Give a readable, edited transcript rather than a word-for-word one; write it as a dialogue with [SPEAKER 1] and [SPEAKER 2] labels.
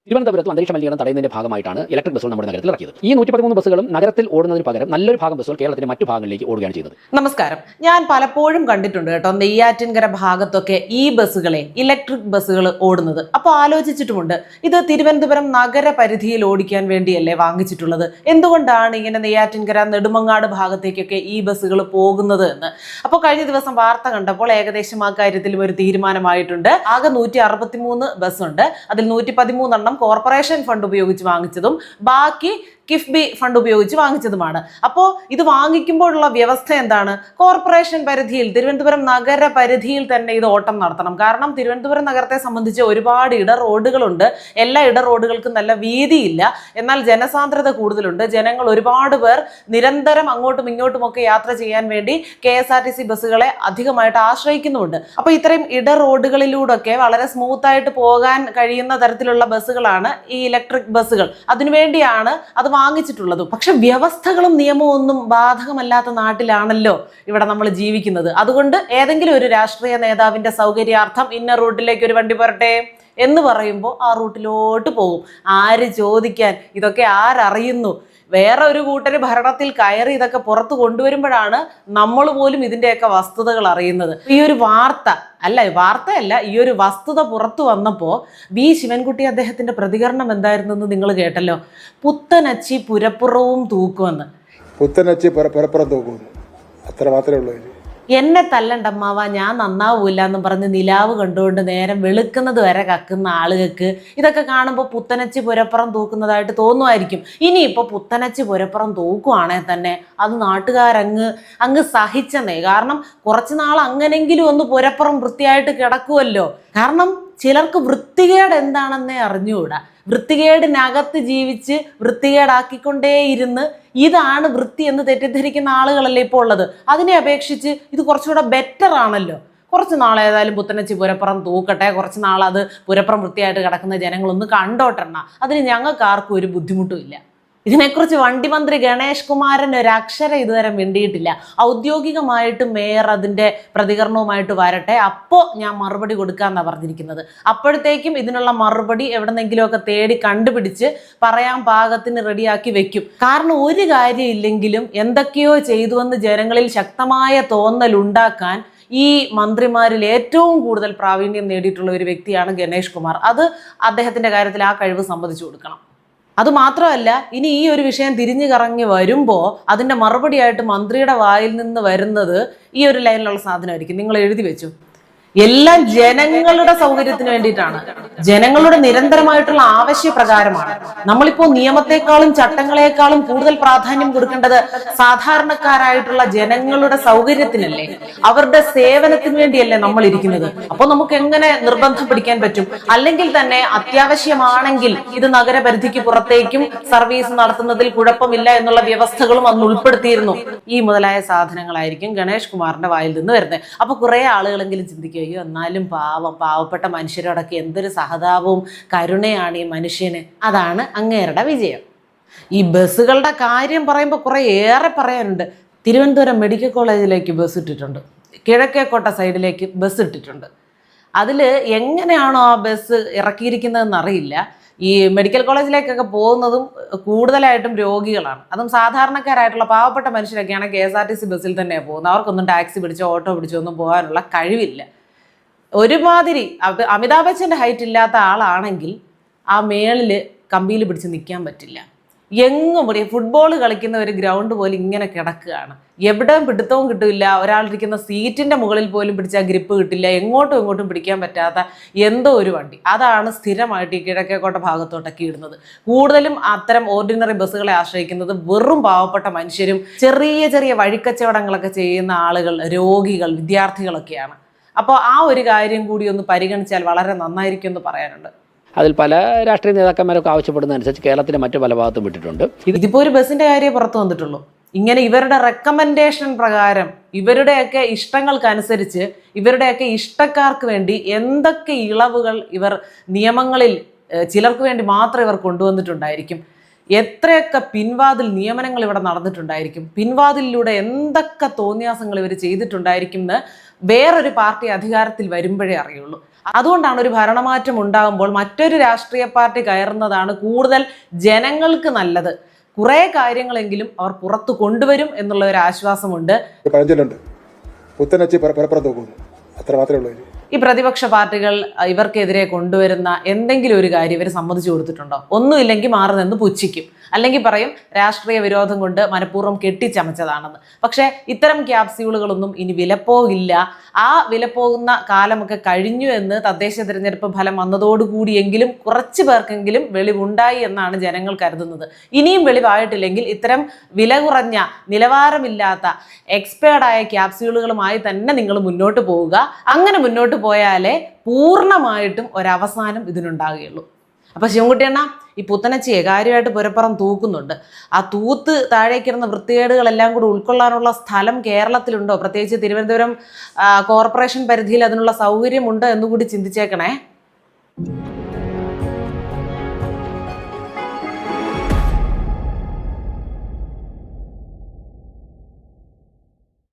[SPEAKER 1] തിരുവനന്തപുരത്ത് അന്തരീക്ഷ മലിനീകരണം തടയുന്നതിന്റെ ഭാഗമായിട്ടാണ് ഇലക്ട്രിക് ബസ്സുകൾ നമ്മുടെ നഗരത്തിൽ ഇറക്കിയത്. ഈ 113 ബസ്സുകളും നഗരത്തിൽ ഓടുന്നതിന് പകരം നല്ലൊരു ഭാഗം ബസ്സുകൾ കേരളത്തിന്റെ മറ്റു ഭാഗങ്ങളിലേക്ക് ഓടുകയാണ് ചെയ്യുന്നത്.
[SPEAKER 2] നമസ്കാരം. ഞാൻ പലപ്പോഴും കണ്ടിട്ടുണ്ട് കേട്ടോ, നെയ്യാറ്റിൻകര ഭാഗത്തൊക്കെ ഈ ബസ്സുകളെ ഇലക്ട്രിക് ബസ്സുകൾ ഓടുന്നത്. അപ്പോൾ ആലോചിച്ചിട്ടുമുണ്ട്, ഇത് തിരുവനന്തപുരം നഗരപരിധിയിൽ ഓടിക്കാൻ വേണ്ടിയല്ലേ വാങ്ങിച്ചിട്ടുള്ളത്, എന്തുകൊണ്ടാണ് ഇങ്ങനെ നെയ്യാറ്റിൻകര നെടുമങ്ങാട് ഭാഗത്തേക്കൊക്കെ ഈ ബസ്സുകൾ പോകുന്നത് എന്ന്. അപ്പോൾ കഴിഞ്ഞ ദിവസം വാർത്ത കണ്ടപ്പോൾ ഏകദേശം ആ കാര്യത്തിലും ഒരു തീരുമാനമായിട്ടുണ്ട്. ആകെ 163 ബസ്സുണ്ട്. അതിൽ 113 കോർപ്പറേഷൻ ഫണ്ട് ഉപയോഗിച്ച് വാങ്ങിച്ചതും ബാക്കി കിഫ്ബി ഫണ്ട് ഉപയോഗിച്ച് വാങ്ങിച്ചതുമാണ്. അപ്പോൾ ഇത് വാങ്ങിക്കുമ്പോഴുള്ള വ്യവസ്ഥ എന്താണ്? കോർപ്പറേഷൻ പരിധിയിൽ, തിരുവനന്തപുരം നഗര പരിധിയിൽ തന്നെ ഇത് ഓട്ടം നടത്തണം. കാരണം തിരുവനന്തപുരം നഗരത്തെ സംബന്ധിച്ച് ഒരുപാട് ഇട റോഡുകളുണ്ട്. എല്ലാ ഇട റോഡുകൾക്കും നല്ല വീതിയില്ല, എന്നാൽ ജനസാന്ദ്രത കൂടുതലുണ്ട്. ജനങ്ങൾ ഒരുപാട് പേർ നിരന്തരം അങ്ങോട്ടും ഇങ്ങോട്ടുമൊക്കെ യാത്ര ചെയ്യാൻ വേണ്ടി KSRTC ബസ്സുകളെ അധികമായിട്ട് ആശ്രയിക്കുന്നുമുണ്ട്. അപ്പോൾ ഇത്രയും ഇട റോഡുകളിലൂടെയൊക്കെ വളരെ സ്മൂത്തായിട്ട് പോകാൻ കഴിയുന്ന തരത്തിലുള്ള ബസ്സുകളാണ് ഈ ഇലക്ട്രിക് ബസ്സുകൾ. അതിനുവേണ്ടിയാണ് അത് വാങ്ങിച്ചിട്ടുള്ളതും. പക്ഷെ വ്യവസ്ഥകളും നിയമവും ഒന്നും ബാധകമല്ലാത്ത നാട്ടിലാണല്ലോ ഇവിടെ നമ്മൾ ജീവിക്കുന്നത്. അതുകൊണ്ട് ഏതെങ്കിലും ഒരു രാഷ്ട്രീയ നേതാവിന്റെ സൗകര്യാർത്ഥം ഇന്ന റൂട്ടിലേക്ക് ഒരു വണ്ടി പോരട്ടെ എന്ന് പറയുമ്പോൾ ആ റൂട്ടിലോട്ട് പോകും. ആര് ചോദിക്കാൻ? ഇതൊക്കെ ആരറിയുന്നു? വേറെ ഒരു കൂട്ടര് ഭരണത്തിൽ കയറി ഇതൊക്കെ പുറത്തു കൊണ്ടുവരുമ്പോഴാണ് നമ്മൾ പോലും ഇതിൻ്റെയൊക്കെ വസ്തുതകൾ അറിയുന്നത്. ഈ ഒരു വാർത്തയല്ല, ഈ ഒരു വസ്തുത പുറത്തു വന്നപ്പോൾ ശിവൻകുട്ടി അദ്ദേഹത്തിന്റെ പ്രതികരണം എന്തായിരുന്നെന്ന് നിങ്ങൾ കേട്ടല്ലോ. പുത്തനച്ചി പുരപ്പുറവും തൂക്കുമെന്ന്.
[SPEAKER 3] പുത്തനച്ചി പുരപ്പുറം തൂക്കുമെന്ന്, അത്ര മാത്രമേ ഉള്ളൂ.
[SPEAKER 2] എന്നെ തല്ലണ്ടമ്മാവ, ഞാൻ നന്നാവൂല എന്നും പറഞ്ഞ് നിലാവ് കണ്ടുകൊണ്ട് നേരം വെളുക്കുന്നത് വരെ കക്കുന്ന ആളുകൾക്ക് ഇതൊക്കെ കാണുമ്പോൾ പുത്തനച്ചി പുരപ്പുറം തൂക്കുന്നതായിട്ട് തോന്നുമായിരിക്കും. ഇനിയിപ്പോൾ പുത്തനച്ചി പുരപ്പുറം തൂക്കുവാണേ തന്നെ അത് നാട്ടുകാരങ്ങ് സഹിച്ചെന്നേ. കാരണം കുറച്ച് നാൾ അങ്ങനെങ്കിലും ഒന്ന് പുരപ്പുറം വൃത്തിയായിട്ട് കിടക്കുമല്ലോ. കാരണം ചിലർക്ക് വൃത്തികേട് എന്താണെന്നേ അറിഞ്ഞുകൂടാ. വൃത്തികേടിനകത്ത് ജീവിച്ച് വൃത്തികേടാക്കിക്കൊണ്ടേയിരുന്ന് ഇതാണ് വൃത്തി എന്ന് തെറ്റിദ്ധരിക്കുന്ന ആളുകളല്ലേ ഇപ്പോൾ ഉള്ളത്. അതിനെ അപേക്ഷിച്ച് ഇത് കുറച്ചുകൂടെ ബെറ്റർ ആണല്ലോ. കുറച്ച് നാളേതായാലും പുത്തനച്ചി പുരപ്പുറം തൂക്കട്ടെ, കുറച്ച് നാൾ അത് പുരപ്പുറം വൃത്തിയായിട്ട് കിടക്കുന്ന ജനങ്ങളൊന്ന് കണ്ടോട്ടെണ്ണ. അതിന് ഞങ്ങൾക്ക് ആർക്കും ഒരു ബുദ്ധിമുട്ടും ഇല്ല. ഇതിനെക്കുറിച്ച് വണ്ടി മന്ത്രി ഗണേഷ് കുമാരൻ ഒരു അക്ഷരം ഇതുവരെ മിണ്ടിയിട്ടില്ല. ഔദ്യോഗികമായിട്ട് മേയർ അതിൻ്റെ പ്രതികരണവുമായിട്ട് വരട്ടെ, അപ്പോൾ ഞാൻ മറുപടി കൊടുക്കാമെന്നാണ് പറഞ്ഞിരിക്കുന്നത്. അപ്പോഴത്തേക്കും ഇതിനുള്ള മറുപടി എവിടെന്നെങ്കിലുമൊക്കെ തേടി കണ്ടുപിടിച്ച് പറയാൻ പാകത്തിന് റെഡിയാക്കി വെക്കും. കാരണം ഒരു കാര്യം ഇല്ലെങ്കിലും എന്തൊക്കെയോ ചെയ്തുവെന്ന് ജനങ്ങളിൽ ശക്തമായ തോന്നൽ ഉണ്ടാക്കാൻ ഈ മന്ത്രിമാരിൽ ഏറ്റവും കൂടുതൽ പ്രാവീണ്യം നേടിയിട്ടുള്ള ഒരു വ്യക്തിയാണ് ഗണേഷ് കുമാർ. അത് അദ്ദേഹത്തിൻ്റെ കാര്യത്തിൽ ആ കഴിവ് സമ്മതിച്ചു കൊടുക്കണം. അതുമാത്രമല്ല, ഇനി ഈ ഒരു വിഷയം തിരിഞ്ഞു കറങ്ങി വരുമ്പോൾ അതിൻ്റെ മറുപടിയായിട്ട് മന്ത്രിയുടെ വായിൽ നിന്ന് വരുന്നത് ഈ ഒരു ലൈനിലുള്ള സാധനമായിരിക്കും. നിങ്ങൾ എഴുതി വെച്ചു, എല്ലാം ജനങ്ങളുടെ സൗകര്യത്തിന് വേണ്ടിയിട്ടാണ്, ജനങ്ങളുടെ നിരന്തരമായിട്ടുള്ള ആവശ്യപ്രകാരമാണ്. നമ്മളിപ്പോ നിയമത്തെക്കാളും ചട്ടങ്ങളെക്കാളും കൂടുതൽ പ്രാധാന്യം കൊടുക്കേണ്ടത് സാധാരണക്കാരായിട്ടുള്ള ജനങ്ങളുടെ സൗകര്യത്തിനല്ലേ, അവരുടെ സേവനത്തിന് വേണ്ടിയല്ലേ നമ്മൾ ഇരിക്കുന്നത്. അപ്പൊ നമുക്ക് എങ്ങനെ നിർബന്ധം പിടിക്കാൻ പറ്റും? അല്ലെങ്കിൽ തന്നെ അത്യാവശ്യമാണെങ്കിൽ ഇത് നഗരപരിധിക്ക് പുറത്തേക്കും സർവീസ് നടത്തുന്നതിൽ കുഴപ്പമില്ല എന്നുള്ള വ്യവസ്ഥകളും അന്ന് ഉൾപ്പെടുത്തിയിരുന്നു. ഈ മുതലായ സാധനങ്ങളായിരിക്കും ഗണേഷ് കുമാറിന്റെ വായിൽ നിന്ന് വരുന്നത്. അപ്പൊ കുറെ ആളുകളെങ്കിലും ചിന്തിക്കുക, എന്നാലും പാവപ്പെട്ട മനുഷ്യരോടൊക്കെ എന്തൊരു സഹതാപവും കരുണയാണ് ഈ മനുഷ്യന്. അതാണ് അങ്ങേരുടെ വിജയം. ഈ ബസ്സുകളുടെ കാര്യം പറയുമ്പോൾ കുറെ ഏറെ പറയാനുണ്ട്. തിരുവനന്തപുരം മെഡിക്കൽ കോളേജിലേക്ക് ബസ് ഇട്ടിട്ടുണ്ട്, കിഴക്കേക്കോട്ട സൈഡിലേക്ക് ബസ് ഇട്ടിട്ടുണ്ട്. അതിൽ എങ്ങനെയാണോ ആ ബസ് ഇറക്കിയിരിക്കുന്നതെന്ന് അറിയില്ല. ഈ മെഡിക്കൽ കോളേജിലേക്കൊക്കെ പോകുന്നതും കൂടുതലായിട്ടും രോഗികളാണ്. അതും സാധാരണക്കാരായിട്ടുള്ള പാവപ്പെട്ട മനുഷ്യരൊക്കെയാണ് KSRTC ബസ്സിൽ തന്നെയാണ് പോകുന്നത്. അവർക്കൊന്നും ടാക്സി പിടിച്ചോ ഓട്ടോ പിടിച്ചോ ഒന്നും പോകാനുള്ള കഴിവില്ല. ഒരുമാതിരി അമിതാഭ് ബച്ചൻ്റെ ഹൈറ്റ് ഇല്ലാത്ത ആളാണെങ്കിൽ ആ മേളിൽ കമ്പിയിൽ പിടിച്ച് നിൽക്കാൻ പറ്റില്ല. എങ്ങും ഫുട്ബോൾ കളിക്കുന്ന ഒരു ഗ്രൗണ്ട് പോലും ഇങ്ങനെ കിടക്കുകയാണ്. എവിടെയും പിടുത്തവും കിട്ടില്ല. ഒരാളിരിക്കുന്ന സീറ്റിൻ്റെ മുകളിൽ പോലും പിടിച്ചാൽ ഗ്രിപ്പ് കിട്ടില്ല. എങ്ങോട്ടും ഇങ്ങോട്ടും പിടിക്കാൻ പറ്റാത്ത എന്തോ ഒരു വണ്ടി, അതാണ് സ്ഥിരമായിട്ട് ഈ കിഴക്കേക്കോട്ട ഭാഗത്തോട്ടൊക്കെ ഇടുന്നത്. കൂടുതലും അത്തരം ഓർഡിനറി ബസ്സുകളെ ആശ്രയിക്കുന്നത് വെറും പാവപ്പെട്ട മനുഷ്യരും ചെറിയ ചെറിയ വഴിക്കച്ചവടങ്ങളൊക്കെ ചെയ്യുന്ന ആളുകൾ, രോഗികൾ, വിദ്യാർത്ഥികളൊക്കെയാണ്. അപ്പോൾ ആ ഒരു കാര്യം കൂടി ഒന്ന് പരിഗണിച്ചാൽ വളരെ നന്നായിരിക്കും എന്ന് പറയാനുണ്ട്.
[SPEAKER 1] അതിൽ പല രാഷ്ട്രീയ നേതാക്കന്മാരൊക്കെ ആവശ്യപ്പെടുന്നതനുസരിച്ച് കേരളത്തിൻ്റെ മറ്റു പല ഭാഗത്തും വിട്ടിട്ടുണ്ട്.
[SPEAKER 2] ഇതിപ്പോൾ ഒരു ബസ്സിന്റെ കാര്യം പുറത്തു വന്നിട്ടുള്ളൂ. ഇങ്ങനെ ഇവരുടെ റെക്കമെൻഡേഷൻ പ്രകാരം, ഇവരുടെയൊക്കെ ഇഷ്ടങ്ങൾക്കനുസരിച്ച്, ഇവരുടെയൊക്കെ ഇഷ്ടക്കാർക്ക് വേണ്ടി എന്തൊക്കെ ഇളവുകൾ ഇവർ നിയമങ്ങളിൽ ചിലർക്ക് വേണ്ടി മാത്രം ഇവർ കൊണ്ടുവന്നിട്ടുണ്ടായിരിക്കും. എത്രയൊക്കെ പിൻവാതിൽ നിയമനങ്ങൾ ഇവിടെ നടന്നിട്ടുണ്ടായിരിക്കും. പിൻവാതിലിലൂടെ എന്തൊക്കെ തോന്നിയാസങ്ങൾ ഇവർ ചെയ്തിട്ടുണ്ടായിരിക്കും എന്ന് വേറൊരു പാർട്ടി അധികാരത്തിൽ വരുമ്പോഴേ അറിയുള്ളൂ. അതുകൊണ്ടാണ് ഒരു ഭരണമാറ്റം ഉണ്ടാകുമ്പോൾ മറ്റൊരു രാഷ്ട്രീയ പാർട്ടി കയറുന്നതാണ് കൂടുതൽ ജനങ്ങൾക്ക് നല്ലത്. കുറേ കാര്യങ്ങളെങ്കിലും അവർ പുറത്തു കൊണ്ടുവരും എന്നുള്ള ഒരു ആശ്വാസമുണ്ട്.
[SPEAKER 3] പഴഞ്ചൊല്ലുണ്ട്, പുത്തനച്ചി പുറപ്പുറം തൂക്കുന്നു, അത്ര മാത്രമേ ഉള്ളൂ.
[SPEAKER 2] ഈ പ്രതിപക്ഷ പാർട്ടികൾ ഇവർക്കെതിരെ കൊണ്ടുവരുന്ന എന്തെങ്കിലും ഒരു കാര്യം ഇവർ സമ്മതിച്ചു കൊടുത്തിട്ടുണ്ടോ? ഒന്നുമില്ലെങ്കിൽ മാറി നിന്ന് പുച്ഛിക്കും, അല്ലെങ്കിൽ പറയും രാഷ്ട്രീയ വിരോധം കൊണ്ട് മനഃപൂർവ്വം കെട്ടിച്ചമച്ചതാണെന്ന്. പക്ഷേ ഇത്തരം ക്യാപ്സ്യൂളുകളൊന്നും ഇനി വിലപ്പോകില്ല. ആ വിലപ്പോകുന്ന കാലമൊക്കെ കഴിഞ്ഞു എന്ന് തദ്ദേശ തിരഞ്ഞെടുപ്പ് ഫലം വന്നതോടുകൂടിയെങ്കിലും കുറച്ച് പേർക്കെങ്കിലും വെളിവുണ്ടായി എന്നാണ് ജനങ്ങൾ കരുതുന്നത്. ഇനിയും വെളിവായിട്ടില്ലെങ്കിൽ ഇത്തരം വില കുറഞ്ഞ നിലവാരമില്ലാത്ത എക്സ്പയർഡായ ക്യാപ്സ്യൂളുകളുമായി തന്നെ നിങ്ങൾ മുന്നോട്ട് പോവുക. അങ്ങനെ മുന്നോട്ട് പോയാലേ പൂർണ്ണമായിട്ടും ഒരവസാനം ഇതിനുണ്ടാകുകയുള്ളൂ. അപ്പൊ ശിവൻകുട്ടിയണ്ണ, ഈ പുത്തനച്ചിയെ കാര്യമായിട്ട് പുരപ്പുറം തൂക്കുന്നുണ്ട്. ആ തൂത്ത് താഴേക്കിരുന്ന വൃത്തികേടുകളെല്ലാം കൂടി ഉൾക്കൊള്ളാനുള്ള സ്ഥലം കേരളത്തിലുണ്ടോ? പ്രത്യേകിച്ച് തിരുവനന്തപുരം കോർപ്പറേഷൻ പരിധിയിൽ അതിനുള്ള സൗകര്യമുണ്ടോ എന്നുകൂടി ചിന്തിച്ചേക്കണേ.